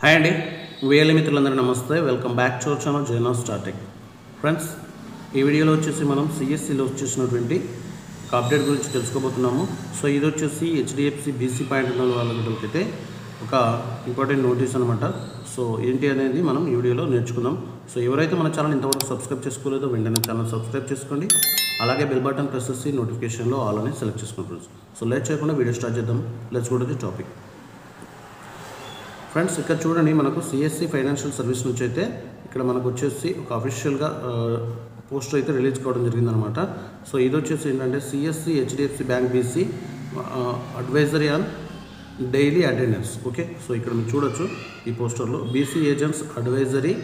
Hi అండి, వేలి మిత్రులందరూ నమస్తే. Welcome back to our channel జైనా Startek. Friends, ఈ వీడియోలో వచ్చేసి మనం సిఎస్సిలో వచ్చేసినటువంటి ఒక అప్డేట్ గురించి తెలుసుకోబోతున్నాము. సో ఇది వచ్చేసి హెచ్డిఎఫ్సి బీసీ పాయింట్ ఉన్న వాళ్ళకైతే ఒక ఇంపార్టెంట్ నోటీస్ అనమాట. సో ఏంటి అనేది మనం ఈ వీడియోలో నేర్చుకుందాం. సో ఎవరైతే మన ఛానల్ ఇంతవరకు సబ్స్క్రైబ్ చేసుకోలేదో వెంటనే ఛానల్ సబ్స్క్రైబ్ చేసుకోండి. అలాగే బెల్ బటన్ ప్రెస్ చేసి నోటిఫికేషన్లో ఆల్ అని సెలెక్ట్ చేసుకోండి ఫ్రెండ్స్. సో లేట్ చేయకుండా వీడియో స్టార్ట్ చేద్దాం. Let's go to the topic. Friends, ఇక్కడ చూడండి, మనకు సిఎస్సి ఫైనాన్షియల్ సర్వీస్ నుంచి అయితే ఇక్కడ మనకు వచ్చేసి ఒక అఫీషియల్గా పోస్టర్ అయితే రిలీజ్ కావడం జరిగిందనమాట. సో ఇది వచ్చేసి ఏంటంటే CSC HDFC bank BC advisory on daily attendance. Okay, so ఇక్కడ మీరు చూడొచ్చు ఈ పోస్టర్లో BC agents advisory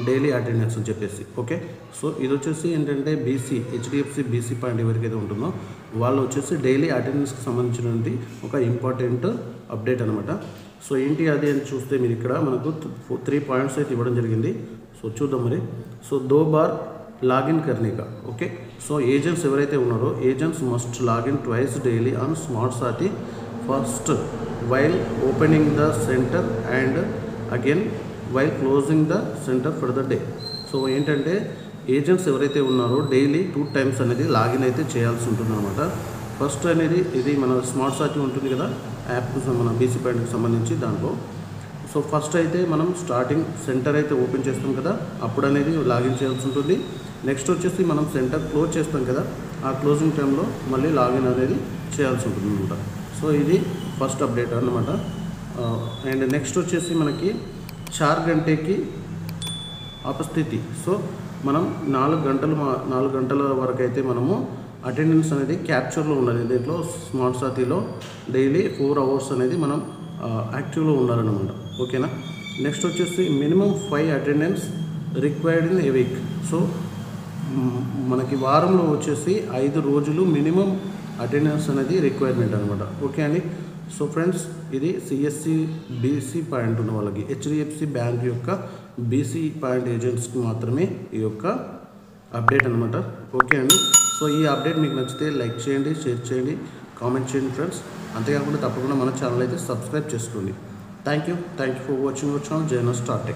daily attendance అని చెప్పేసి. ఓకే, సో ఇది వచ్చేసి ఏంటంటే బీసీ హెచ్డిఎఫ్సి బీసీ పాయింట్ ఎవరికైతే ఉంటుందో వాళ్ళు వచ్చేసి డైలీ అటెండెన్స్కి సంబంధించినటువంటి ఒక ఇంపార్టెంట్ అప్డేట్ అనమాట. సో ఏంటి అది అని చూస్తే మీరు ఇక్కడ మనకు 3 పాయింట్స్ అయితే ఇవ్వడం జరిగింది. సో చూద్దాం మరి. సో 2 बार లాగిన్ కర్నీకా. ఓకే, సో ఏజెంట్స్ ఎవరైతే ఉన్నారో agents must login twice daily on smart Saathi first while opening the centre and again while closing the centre for the day. So ఏంటంటే ఏజెంట్స్ ఎవరైతే ఉన్నారో డైలీ 2 టైమ్స్ అనేది లాగిన్ అయితే చేయాల్సి ఉంటుంది అనమాట. ఫస్ట్ అనేది ఇది మన స్మార్ట్ సాతి ఉంటుంది కదా, యాప్ మన బీసీ పాయింట్కి సంబంధించి దాంట్లో. సో ఫస్ట్ అయితే మనం స్టార్టింగ్ సెంటర్ అయితే ఓపెన్ చేస్తాం కదా, అప్పుడు అనేది లాగిన్ చేయాల్సి ఉంటుంది. నెక్స్ట్ వచ్చేసి మనం సెంటర్ క్లోజ్ చేస్తాం కదా, ఆ క్లోజింగ్ టైంలో మళ్ళీ లాగిన్ అనేది చేయాల్సి ఉంటుంది అనమాట. సో ఇది ఫస్ట్ అప్డేట్ అన్నమాట. అండ్ నెక్స్ట్ వచ్చేసి మనకి 4 గంటకి ఉపస్థితి. సో మనం 4 గంటల వరకు అయితే మనము అటెండెన్స్ అనేది క్యాప్చర్లో ఉండాలి. దీంట్లో స్మార్ట్ సాతిలో డైలీ 4 అవర్స్ అనేది మనం యాక్టివ్లో ఉండాలన్నమాట. ఓకేనా. నెక్స్ట్ వచ్చేసి minimum 5 attendance required in a week. So మనకి వారంలో వచ్చేసి 5 రోజులు మినిమం అటెండెన్స్ అనేది రిక్వైర్మెంట్ అనమాట. ఓకే అండి. సో ఫ్రెండ్స్, ఇది సిఎస్సి బీసీ పాయింట్ ఉన్న వాళ్ళకి, హెచ్డిఎఫ్సి బ్యాంక్ యొక్క బీసీ పాయింట్ ఏజెంట్స్కి మాత్రమే ఈ యొక్క అప్డేట్ అనమాట. ఓకే అండి. సో ఈ అప్డేట్ మీకు నచ్చితే లైక్ చేయండి, షేర్ చేయండి, కామెంట్ చేయండి ఫ్రెండ్స్. అంతేకాకుండా తప్పకుండా మన ఛానల్ అయితే సబ్స్క్రైబ్ చేసుకోండి. Thank you for watching our channel జైనా Startek.